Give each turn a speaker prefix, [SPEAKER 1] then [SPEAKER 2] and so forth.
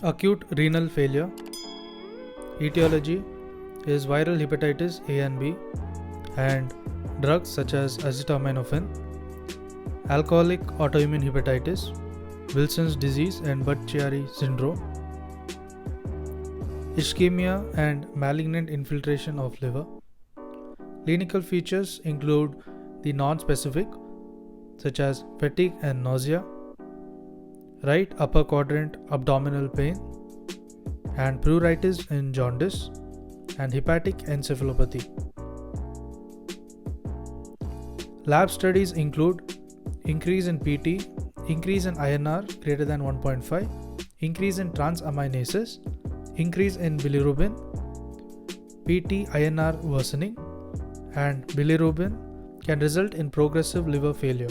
[SPEAKER 1] Acute renal failure. Etiology is viral hepatitis A and B and drugs such as acetaminophen. Alcoholic autoimmune hepatitis, Wilson's disease and Budd-Chiari syndrome. Ischemia and malignant infiltration of liver. Clinical features include the non-specific such as fatigue and nausea, right upper quadrant abdominal pain, and pruritus in jaundice, and hepatic encephalopathy. Lab studies include increase in PT, increase in INR greater than 1.5, increase in transaminases, increase in bilirubin, PT INR worsening, and bilirubin can result in progressive liver failure.